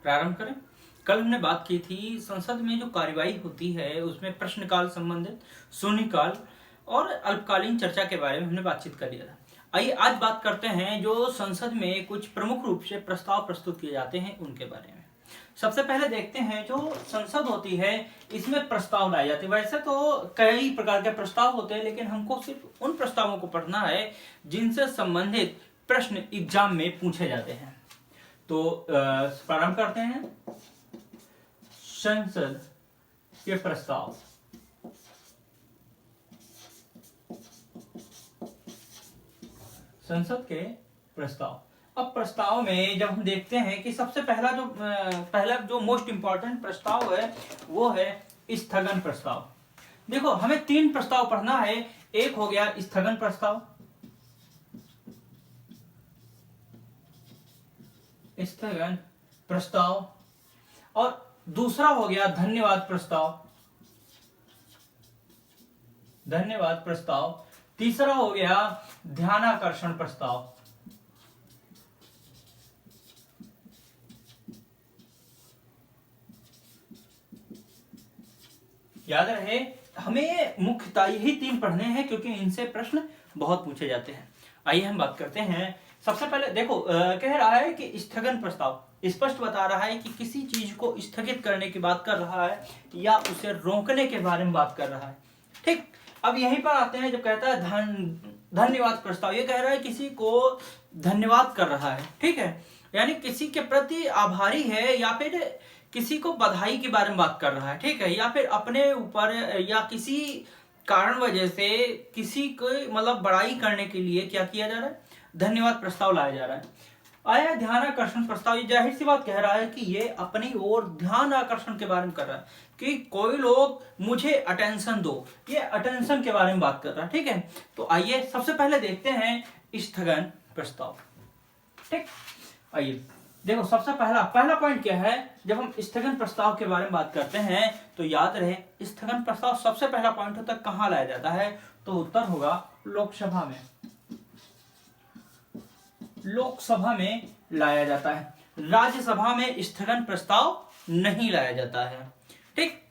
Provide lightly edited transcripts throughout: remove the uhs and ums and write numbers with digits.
प्रारंभ करें। कल हमने बात की थी संसद में जो कार्यवाही होती है उसमें प्रश्नकाल संबंधित, शून्यकाल और अल्पकालीन चर्चा के बारे में हमने बातचीत कर लिया था। आइए आज बात करते हैं जो संसद में कुछ प्रमुख रूप से प्रस्ताव प्रस्तुत किए जाते हैं उनके बारे में। सबसे पहले देखते हैं जो संसद होती है इसमें प्रस्ताव लाए जाते हैं। वैसे तो कई प्रकार के प्रस्ताव होते हैं लेकिन हमको सिर्फ उन प्रस्तावों को पढ़ना है जिनसे संबंधित प्रश्न एग्जाम में पूछे जाते हैं। तो प्रारंभ करते हैं। संसद के प्रस्ताव। संसद के प्रस्ताव। अब प्रस्ताव में जब हम देखते हैं कि सबसे पहला जो मोस्ट इंपॉर्टेंट प्रस्ताव है वो है स्थगन प्रस्ताव। देखो हमें 3 प्रस्ताव पढ़ना है। एक हो गया स्थगन प्रस्ताव, स्थगन प्रस्ताव, और दूसरा हो गया धन्यवाद प्रस्ताव, धन्यवाद प्रस्ताव। तीसरा हो गया ध्यानाकर्षण प्रस्ताव। याद रहे हमें मुख्यतः यही 3 पढ़ने हैं क्योंकि इनसे प्रश्न बहुत पूछे जाते हैं। आइए हम बात करते हैं। सबसे पहले देखो कह रहा है कि स्थगन प्रस्ताव स्पष्ट बता रहा है कि किसी चीज को स्थगित करने की बात कर रहा है या उसे रोकने के बारे में बात कर रहा है। ठीक, अब यहीं पर आते हैं जब कहता है धन्यवाद प्रस्ताव। ये कह रहा है किसी को धन्यवाद कर रहा है। ठीक है, यानी किसी के प्रति आभारी है या फिर किसी को बधाई के बारे में बात कर रहा है। ठीक है, या फिर अपने ऊपर या किसी कारण वजह से किसी को मतलब बड़ाई करने के लिए क्या किया जा रहा है, धन्यवाद प्रस्ताव लाया जा रहा है। आया ध्यानाकर्षण प्रस्ताव। ये जाहिर सी बात कह रहा है कि ये अपनी ओर ध्यान आकर्षण के बारे में कर रहा है कि कोई लोग मुझे अटेंशन दो, ये अटेंशन के बारे में बात कर रहा है। ठीक है, तो आइए सबसे पहले देखते हैं स्थगन प्रस्ताव। ठीक, आइए देखो सबसे पहला पॉइंट क्या है। जब हम स्थगन प्रस्ताव के बारे में बात करते हैं तो याद रहे स्थगन प्रस्ताव सबसे पहला पॉइंट होता है कहां लाया जाता है, तो उत्तर होगा लोकसभा में। लोकसभा में लाया जाता है, राज्यसभा में स्थगन प्रस्ताव नहीं लाया जाता है। ठीक,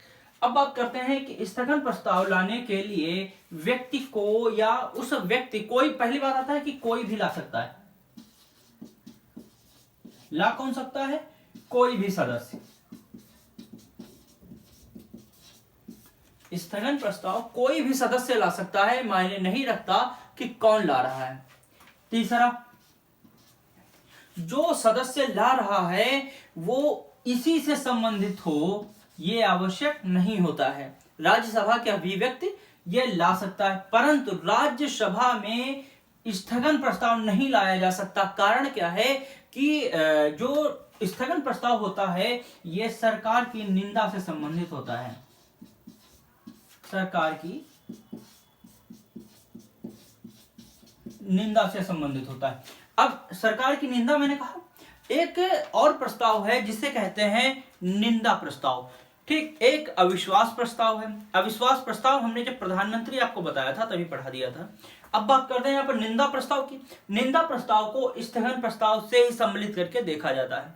अब बात करते हैं कि स्थगन प्रस्ताव लाने के लिए व्यक्ति को या उस व्यक्ति, कोई पहली बात आता है कि कोई भी ला सकता है। ला कौन सकता है, कोई भी सदस्य। स्थगन प्रस्ताव कोई भी सदस्य ला सकता है, मायने नहीं रखता कि कौन ला रहा है। तीसरा, जो सदस्य ला रहा है वो इसी से संबंधित हो ये आवश्यक नहीं होता है। राज्यसभा के अभिव्यक्ति ये ला सकता है परंतु राज्यसभा में स्थगन प्रस्ताव नहीं लाया जा सकता। कारण क्या है कि जो स्थगन प्रस्ताव होता है ये सरकार की निंदा से संबंधित होता है। सरकार की निंदा से संबंधित होता है। अब सरकार की निंदा मैंने कहा, एक और प्रस्ताव है जिसे कहते हैं निंदा प्रस्ताव। ठीक, एक अविश्वास प्रस्ताव है। अविश्वास प्रस्ताव हमने जब प्रधानमंत्री आपको बताया था तभी पढ़ा दिया था। अब बात करते हैं यहाँ पर निंदा प्रस्ताव की। निंदा प्रस्ताव को स्थगन प्रस्ताव से ही सम्मिलित करके देखा जाता है।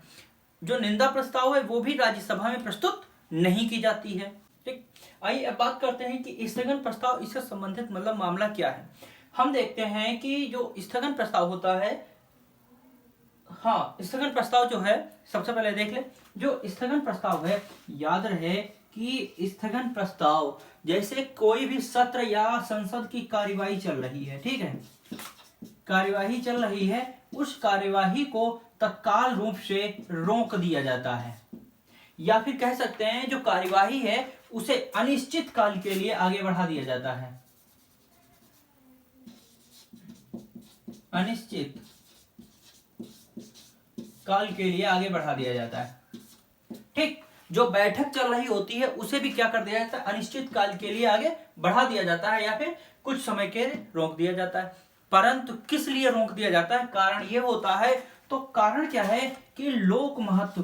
जो निंदा प्रस्ताव है वो भी राज्यसभा में प्रस्तुत नहीं की जाती है। ठीक, आइए अब बात करते हैं कि स्थगन प्रस्ताव इससे संबंधित मतलब मामला क्या है। हम देखते हैं कि जो स्थगन प्रस्ताव होता है, हाँ स्थगन प्रस्ताव जो है सबसे पहले देख ले। जो स्थगन प्रस्ताव है याद रहे कि स्थगन प्रस्ताव जैसे कोई भी सत्र या संसद की कार्यवाही चल रही है। ठीक है, कार्यवाही चल रही है, उस कार्यवाही को तत्काल रूप से रोक दिया जाता है या फिर कह सकते हैं जो कार्यवाही है उसे अनिश्चित काल के लिए आगे बढ़ा दिया जाता है। अनिश्चित काल के लिए आगे बढ़ा दिया जाता है। ठीक, जो बैठक चल रही होती है उसे भी क्या कर दिया जाता है, अनिश्चित काल के लिए आगे बढ़ा दिया जाता है या फिर कुछ समय के लिए रोक दिया जाता है। परंतु किस लिए रोक दिया जाता है, कारण यह होता है, तो कारण क्या है कि लोक महत्व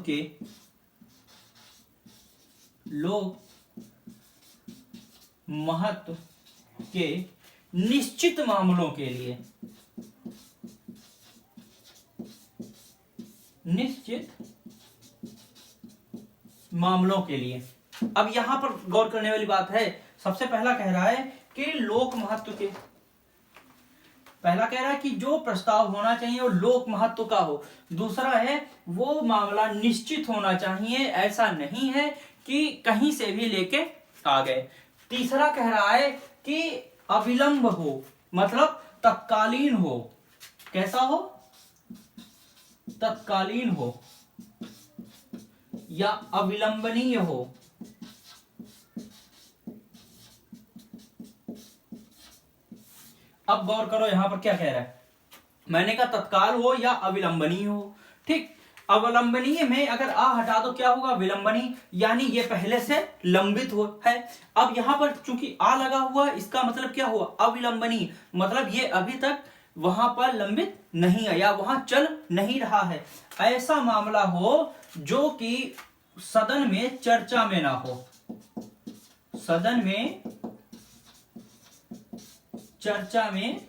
के निश्चित मामलों के लिए, निश्चित मामलों के लिए। अब यहां पर गौर करने वाली बात है, सबसे पहला कह रहा है कि लोक महत्व के, पहला कह रहा है कि जो प्रस्ताव होना चाहिए वो लोक महत्व का हो। दूसरा है वो मामला निश्चित होना चाहिए, ऐसा नहीं है कि कहीं से भी लेके आ गए। तीसरा कह रहा है कि अविलंब हो, मतलब तत्कालीन हो। कैसा हो? तत्कालीन हो या अविलंबनीय हो। अब गौर करो यहां पर क्या कह रहा है, मैंने कहा तत्काल हो या अविलंबनीय हो। ठीक, अवलंबनीय में अगर आ हटा दो क्या होगा? विलंबनीय, यानी ये पहले से लंबित हो है। अब यहां पर चूंकि आ लगा हुआ, इसका मतलब क्या हुआ? अविलंबनीय, मतलब ये अभी तक वहां पर लंबित नहीं है या वहां चल नहीं रहा है। ऐसा मामला हो जो कि सदन में चर्चा में ना हो, सदन में चर्चा में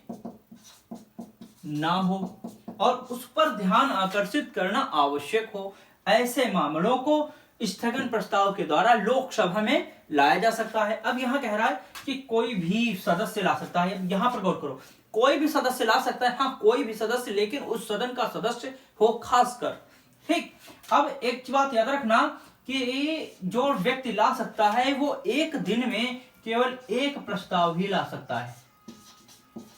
ना हो और उस पर ध्यान आकर्षित करना आवश्यक हो। ऐसे मामलों को स्थगन प्रस्ताव के द्वारा लोकसभा में लाया जा सकता है। अब यहां कह रहा है कि कोई भी सदस्य ला सकता है। यहां पर गौर करो, कोई भी सदस्य ला सकता है। हाँ, कोई भी सदस्य, लेकिन उस सदन का सदस्य हो खासकर। ठीक, अब एक बात याद रखना कि जो व्यक्ति ला सकता है वो एक दिन में केवल एक प्रस्ताव ही ला सकता है,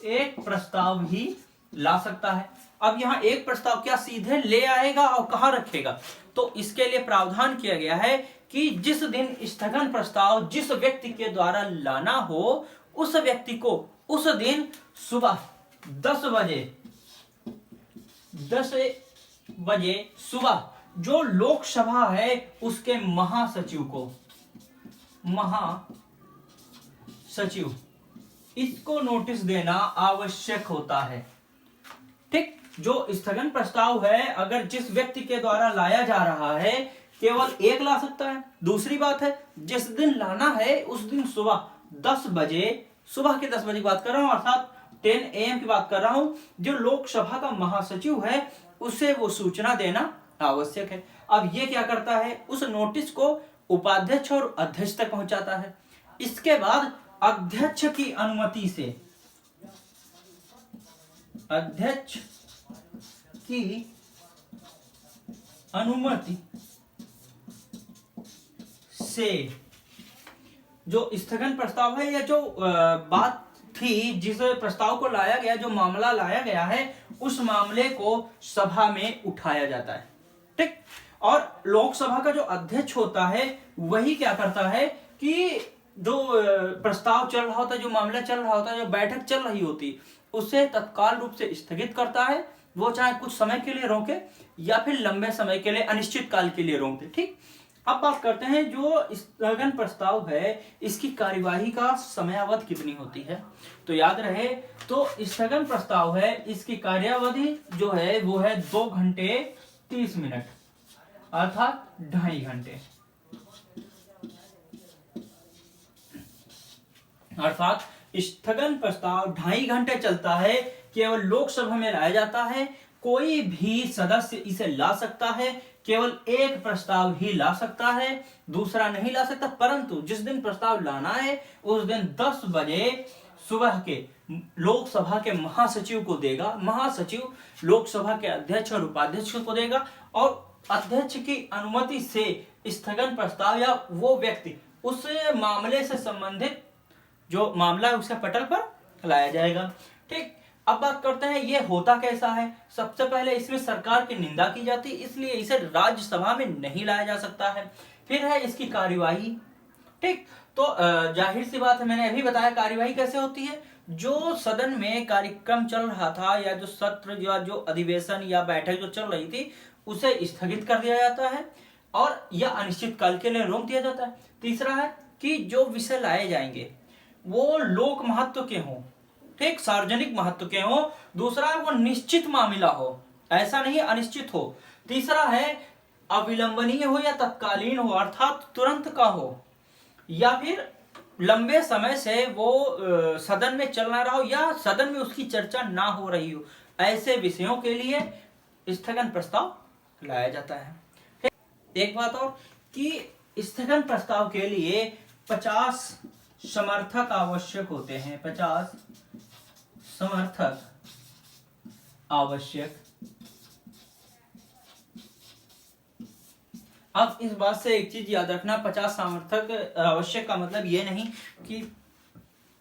एक प्रस्ताव ही ला सकता है। अब यहां एक प्रस्ताव क्या सीधे ले आएगा और कहां रखेगा? तो इसके लिए प्रावधान किया गया है कि जिस दिन स्थगन प्रस्ताव जिस व्यक्ति के द्वारा लाना हो, उस व्यक्ति को उस दिन सुबह 10 बजे सुबह जो लोकसभा है उसके महासचिव इसको नोटिस देना आवश्यक होता है। ठीक, जो स्थगन प्रस्ताव है अगर जिस व्यक्ति के द्वारा लाया जा रहा है केवल एक ला सकता है। दूसरी बात है, जिस दिन लाना है उस दिन सुबह 10 बजे, सुबह के 10 बजे की बात कर रहा हूं, अर्थात 10 AM की बात कर रहा हूं, जो लोकसभा का महासचिव है उसे वो सूचना देना आवश्यक है। अब ये क्या करता है? उस नोटिस को उपाध्यक्ष और अध्यक्ष तक पहुंचाता है। इसके बाद अध्यक्ष की अनुमति से, अध्यक्ष की अनुमति से जो स्थगन प्रस्ताव है या जो बात थी, जिस प्रस्ताव को लाया गया, जो मामला लाया गया है, उस मामले को सभा में उठाया जाता है। ठीक, और लोकसभा का जो अध्यक्ष होता है वही क्या करता है कि जो प्रस्ताव चल रहा होता है, जो मामला चल रहा होता है, जो बैठक चल रही होती, उसे तत्काल रूप से स्थगित करता है। वो चाहे कुछ समय के लिए रोके या फिर लंबे समय के लिए, अनिश्चित काल के लिए रोक दे। ठीक, अब बात करते हैं जो स्थगन प्रस्ताव है इसकी कार्यवाही का समयावधि कितनी होती है। तो याद रहे, तो स्थगन प्रस्ताव है इसकी कार्यावधि जो है वो है 2 घंटे 30 मिनट, अर्थात 2.5 घंटे, अर्थात स्थगन प्रस्ताव 2.5 घंटे चलता है, केवल लोकसभा में लाया जाता है। कोई भी सदस्य इसे ला सकता है, केवल एक प्रस्ताव ही ला सकता है, दूसरा नहीं ला सकता। परंतु जिस दिन प्रस्ताव लाना है उस दिन 10 बजे सुबह के लोकसभा के महासचिव को देगा, महासचिव लोकसभा के अध्यक्ष और उपाध्यक्ष को देगा, और अध्यक्ष की अनुमति से स्थगन प्रस्ताव या वो व्यक्ति उस मामले से संबंधित जो मामला है उसके पटल पर लाया जाएगा। ठीक, अब बात करते हैं ये होता कैसा है। सबसे पहले इसमें सरकार की निंदा की जाती है, इसलिए इसे राज्यसभा में नहीं लाया जा सकता है। फिर है इसकी कार्यवाही। ठीक, तो जाहिर सी बात है, मैंने अभी बताया कार्यवाही कैसे होती है। जो सदन में कार्यक्रम चल रहा था या जो सत्र या जो अधिवेशन या बैठक जो चल रही थी उसे स्थगित कर दिया जाता है और या अनिश्चित काल के लिए रोक दिया जाता है। तीसरा है कि जो विषय लाए जाएंगे वो लोक महत्व के हों, ठीक, सार्वजनिक महत्व के हों। दूसरा है वो निश्चित मामला हो, ऐसा नहीं ऐसा हो। तीसरा है अविलंबनीय हो या तत्कालीन हो, अर्थात तुरंत का हो, या फिर लंबे समय से वो सदन में चल ना रहा हो या सदन में उसकी चर्चा ना हो रही हो। ऐसे विषयों के लिए स्थगन प्रस्ताव लाया जाता है। एक बात और कि स्थगन प्रस्ताव के लिए 50 समर्थक आवश्यक होते हैं। 50 समर्थक आवश्यक। अब इस बात से एक चीज याद रखना, 50 समर्थक आवश्यक का मतलब ये नहीं कि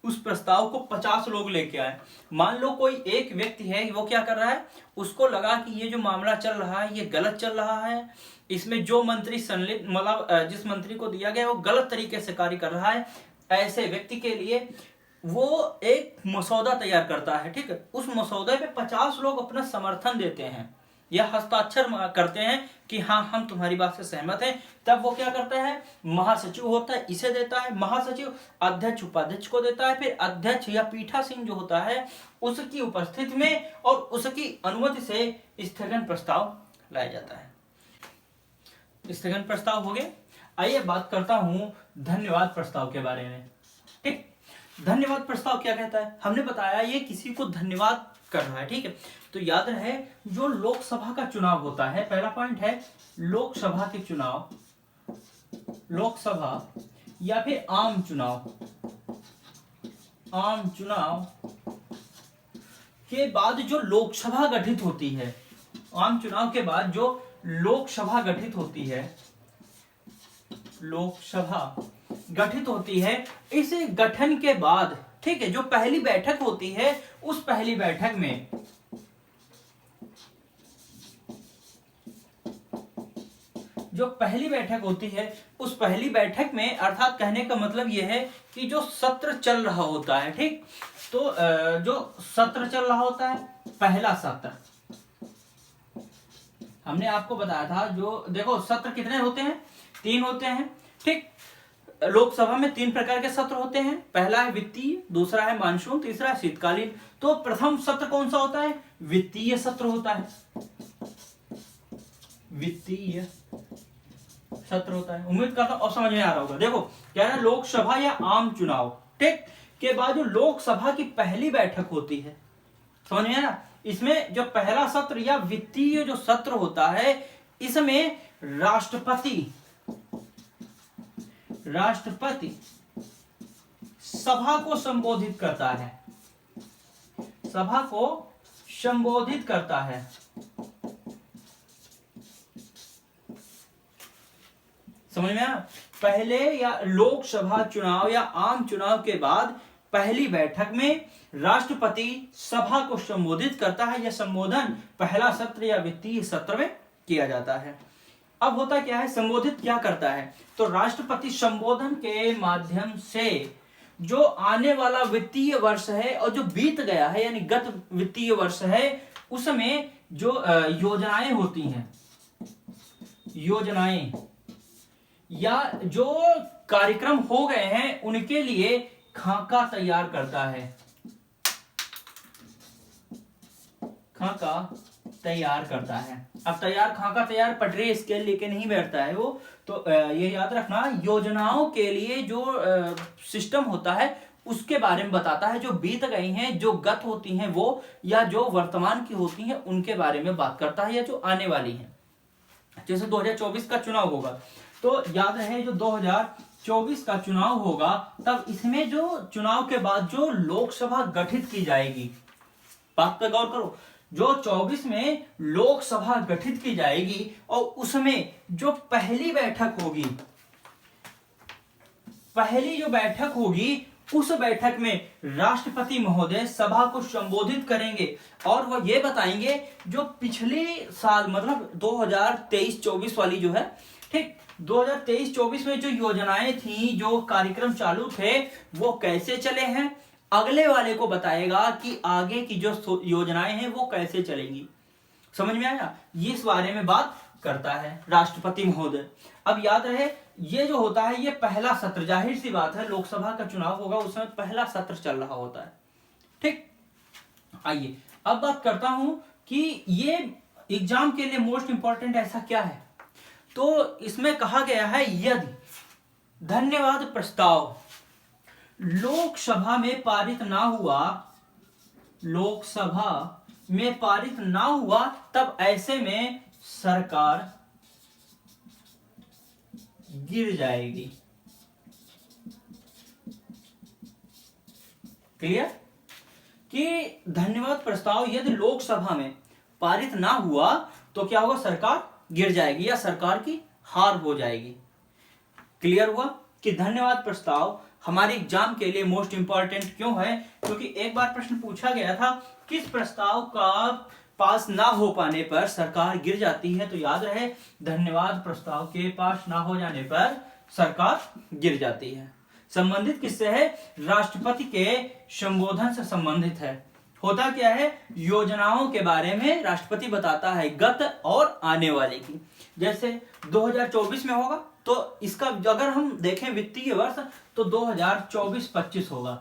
उस प्रस्ताव को 50 लोग लेके आए। मान लो कोई एक व्यक्ति है, वो क्या कर रहा है, उसको लगा कि ये जो मामला चल रहा है ये गलत चल रहा है, इसमें जो मंत्री संलिप्त, मतलब जिस मंत्री को दिया गया वो गलत तरीके से कार्य कर रहा है, ऐसे व्यक्ति के लिए वो एक मसौदा तैयार करता है। ठीक है, उस मसौदे पे 50 लोग अपना समर्थन देते हैं या हस्ताक्षर करते हैं कि हाँ हम तुम्हारी बात से सहमत हैं। तब वो क्या करता है, महासचिव होता है इसे देता है, महासचिव अध्यक्ष उपाध्यक्ष को देता है, फिर अध्यक्ष या पीठासीन जो होता है उसकी उपस्थिति में और उसकी अनुमति से स्थगन प्रस्ताव लाया जाता है। स्थगन प्रस्ताव हो गए। आइए बात करता हूं धन्यवाद प्रस्ताव के बारे में। ठीक, धन्यवाद प्रस्ताव क्या कहता है, हमने बताया ये किसी को धन्यवाद कर रहा है। ठीक है, तो याद रहे जो लोकसभा का चुनाव होता है, पहला पॉइंट है लोकसभा के चुनाव, लोकसभा या फिर आम चुनाव, आम चुनाव के बाद जो लोकसभा गठित होती है, आम चुनाव के बाद जो लोकसभा गठित होती है, लोकसभा गठित होती है, इस गठन के बाद, ठीक है, जो पहली बैठक होती है उस पहली बैठक में जो पहली बैठक होती है उस पहली बैठक में, अर्थात कहने का मतलब यह है कि जो सत्र चल रहा होता है, ठीक, तो जो सत्र चल रहा होता है, पहला सत्र हमने आपको बताया था, जो देखो सत्र कितने होते हैं, 3 होते हैं। ठीक, लोकसभा में 3 प्रकार के सत्र होते हैं, पहला है वित्तीय, दूसरा है मानसून, तीसरा है शीतकालीन। तो प्रथम सत्र कौन सा होता है, वित्तीय सत्र होता है, वित्तीय सत्र होता है। उम्मीद करता हूं समझ में आ रहा होगा। देखो क्या है, लोकसभा या आम चुनाव, ठीक, के बाद जो लोकसभा की पहली बैठक होती है, समझ में आया, इसमें जो पहला सत्र या वित्तीय जो सत्र होता है, इसमें राष्ट्रपति सभा को संबोधित करता है, सभा को संबोधित करता है। समझ में आया, पहले या लोकसभा चुनाव या आम चुनाव के बाद पहली बैठक में राष्ट्रपति सभा को संबोधित करता है। यह संबोधन पहला सत्र या वित्तीय सत्र में किया जाता है। अब होता क्या है, संबोधित क्या करता है, तो राष्ट्रपति संबोधन के माध्यम से जो आने वाला वित्तीय वर्ष है और जो बीत गया है यानी गत वित्तीय वर्ष है, उसमें जो योजनाएं होती हैं, योजनाएं या जो कार्यक्रम हो गए हैं उनके लिए खाका तैयार करता है, खाका तैयार करता है। अब खाका तैयार पटरी स्केल लेके नहीं बैठता है वो, तो ये याद रखना, योजनाओं के लिए जो सिस्टम होता है उसके बारे में बताता है, जो बीत गई हैं, जो गत होती हैं वो, या जो वर्तमान की होती हैं उनके बारे में बात करता है, या जो आने वाली हैं। जैसे 2024 का चुनाव होगा, तो याद रहे जो 2024 का चुनाव होगा, तब इसमें जो चुनाव के बाद जो लोकसभा गठित की जाएगी, बात पर गौर करो, जो 24 में लोकसभा गठित की जाएगी और उसमें जो पहली बैठक होगी, पहली जो बैठक होगी, उस बैठक में राष्ट्रपति महोदय सभा को संबोधित करेंगे और वह ये बताएंगे जो पिछले साल मतलब 2023-24 वाली जो है, ठीक, 2023-24 में जो योजनाएं थी, जो कार्यक्रम चालू थे, वो कैसे चले हैं, अगले वाले को बताएगा कि आगे की जो योजनाएं हैं वो कैसे चलेंगी। समझ में आया, ये इस बारे में बात करता है राष्ट्रपति महोदय। अब याद रहे ये जो होता है ये पहला सत्र, जाहिर सी बात है लोकसभा का चुनाव होगा उसमें पहला सत्र चल रहा होता है। ठीक, आइए अब बात करता हूं कि ये एग्जाम के लिए मोस्ट इंपॉर्टेंट ऐसा क्या है, तो इसमें कहा गया है यदि धन्यवाद प्रस्ताव लोकसभा में पारित ना हुआ, लोकसभा में पारित ना हुआ, तब ऐसे में गिर जाएगी। क्लियर? कि धन्यवाद प्रस्ताव यदि लोकसभा में पारित ना हुआ तो क्या होगा, सरकार गिर जाएगी या सरकार की हार हो जाएगी। क्लियर हुआ कि धन्यवाद प्रस्ताव हमारे एग्जाम के लिए मोस्ट इंपॉर्टेंट क्यों है, क्योंकि एक बार प्रश्न पूछा गया था किस प्रस्ताव का पास ना हो पाने पर सरकार गिर जाती है, तो याद रहे धन्यवाद प्रस्ताव के पास ना हो जाने पर सरकार गिर जाती है। संबंधित किससे है, राष्ट्रपति के संबोधन से संबंधित है। होता क्या है, योजनाओं के बारे में राष्ट्रपति बताता है गत और आने वाले की। जैसे 2024 में होगा तो इसका अगर हम देखें वित्तीय वर्ष तो 2024-25 होगा।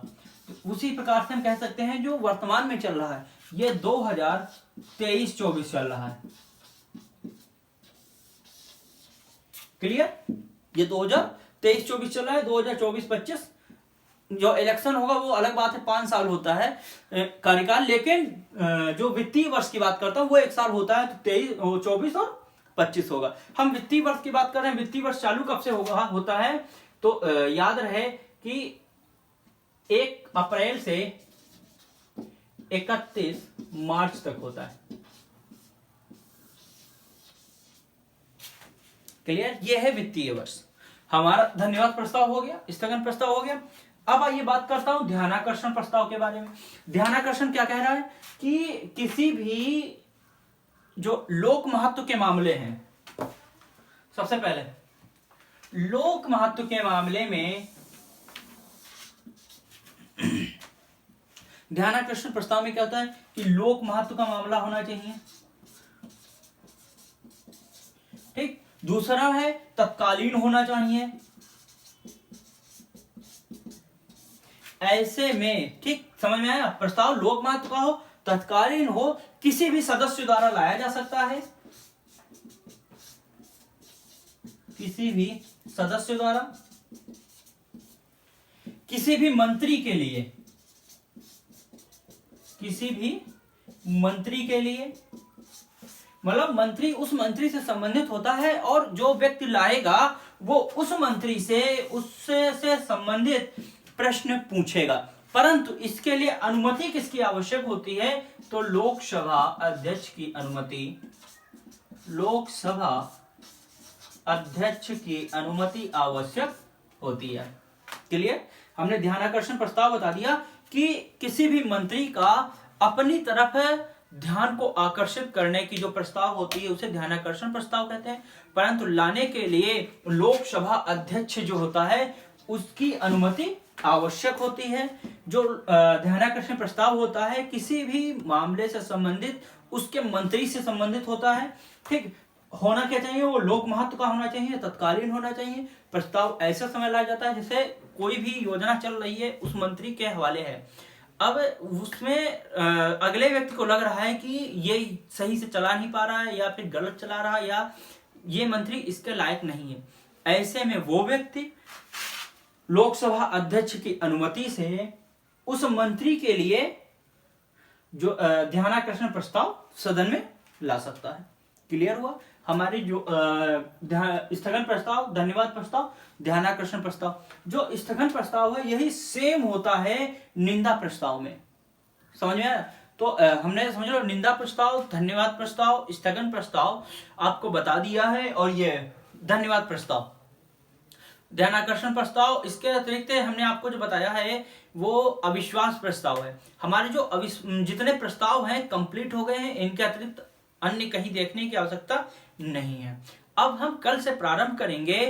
तो उसी प्रकार से हम कह सकते हैं जो वर्तमान में चल रहा है ये 2023-24 चल रहा है। क्लियर? ये 2023-24 चल रहा है। 2024-25 जो इलेक्शन होगा वो अलग बात है, 5 साल होता है कार्यकाल, लेकिन जो वित्तीय वर्ष की बात करता हूं वो 1 साल होता है, तो 24 और 25 होगा। हम वित्तीय वर्ष की बात कर रहे हैं, वित्तीय वर्ष चालू कब से होता है, तो याद रहे कि 1 अप्रैल से 31 मार्च तक होता है। क्लियर? ये है वित्तीय वर्ष। हमारा धन्यवाद प्रस्ताव हो गया, स्थगन प्रस्ताव हो गया। अब आइए बात करता हूं ध्यानाकर्षण प्रस्ताव के बारे में। ध्यानाकर्षण क्या कह रहा है कि किसी भी जो लोक महत्व के मामले हैं, सबसे पहले लोक महत्व के मामले में ध्यानाकर्षण प्रस्ताव में क्या होता है कि लोक महत्व का मामला होना चाहिए। ठीक। दूसरा है तत्कालीन होना चाहिए। ऐसे में, ठीक समझ में आया, प्रस्ताव लोक महत्व का हो, तत्कालीन हो, किसी भी सदस्य द्वारा लाया जा सकता है, किसी भी सदस्य द्वारा, किसी भी मंत्री के लिए, किसी भी मंत्री के लिए, मतलब मंत्री उस मंत्री से संबंधित होता है और जो व्यक्ति लाएगा वो उस मंत्री से उससे संबंधित प्रश्न पूछेगा, परंतु इसके लिए अनुमति किसकी आवश्यक होती है, तो लोकसभा अध्यक्ष की अनुमति, लोकसभा अध्यक्ष की अनुमति आवश्यक होती है। क्लियर? हमने ध्यानाकर्षण प्रस्ताव बता दिया कि किसी भी मंत्री का अपनी तरफ ध्यान को आकर्षित करने की जो प्रस्ताव होती है उसे ध्यानाकर्षण प्रस्ताव कहते हैं, परंतु लाने के लिए लोकसभा अध्यक्ष जो होता है उसकी अनुमति आवश्यक होती है। जो ध्यानाकर्षण प्रस्ताव होता है किसी भी मामले से संबंधित उसके मंत्री से संबंधित होता है। ठीक, होना क्या चाहिए, वो लोक महत्व का होना चाहिए, तत्कालीन होना चाहिए। प्रस्ताव ऐसा समय लाया जाता है जैसे कोई भी योजना चल रही है उस मंत्री के हवाले है, अब उसमें अगले व्यक्ति को लग रहा है कि ये सही से चला नहीं पा रहा है या फिर गलत चला रहा है या ये मंत्री इसके लायक नहीं है, ऐसे में वो व्यक्ति लोकसभा अध्यक्ष की अनुमति से उस मंत्री के लिए जो ध्यानाकर्षण प्रस्ताव सदन में ला सकता है। क्लियर हुआ? हमारी जो स्थगन प्रस्ताव, धन्यवाद प्रस्ताव, ध्यानाकर्षण प्रस्ताव, जो स्थगन प्रस्ताव है यही सेम होता है निंदा प्रस्ताव में। समझ में आया? तो हमने समझ लो निंदा प्रस्ताव, धन्यवाद प्रस्ताव, स्थगन प्रस्ताव आपको बता दिया है, और ये धन्यवाद प्रस्ताव, ध्यानाकर्षण प्रस्ताव, इसके अतिरिक्त हमने आपको जो बताया है वो अविश्वास प्रस्ताव है। हमारे जो जितने प्रस्ताव हैं कंप्लीट हो गए हैं, इनके अतिरिक्त अन्य कहीं देखने की आवश्यकता नहीं है। अब हम कल से प्रारंभ करेंगे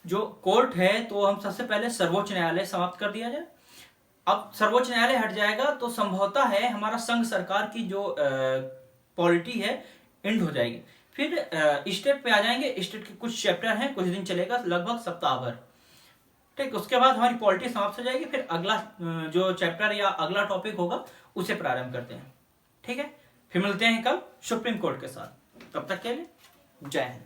जो कोर्ट है, तो हम सबसे पहले सर्वोच्च न्यायालय समाप्त कर दिया जाए। अब सर्वोच्च न्यायालय हट जाएगा तो संभवतः है हमारा संघ सरकार की जो पॉलिटी है एंड हो जाएगी, फिर स्टेट पे आ जाएंगे। स्टेट के कुछ चैप्टर हैं, कुछ दिन चलेगा, लगभग सप्ताह भर। ठीक, उसके बाद हमारी पॉलिटी समाप्त हो जाएगी, फिर अगला जो चैप्टर या अगला टॉपिक होगा उसे प्रारंभ करते हैं। ठीक है, फिर मिलते हैं कल सुप्रीम कोर्ट के साथ। तब तक के लिए जय हिंद।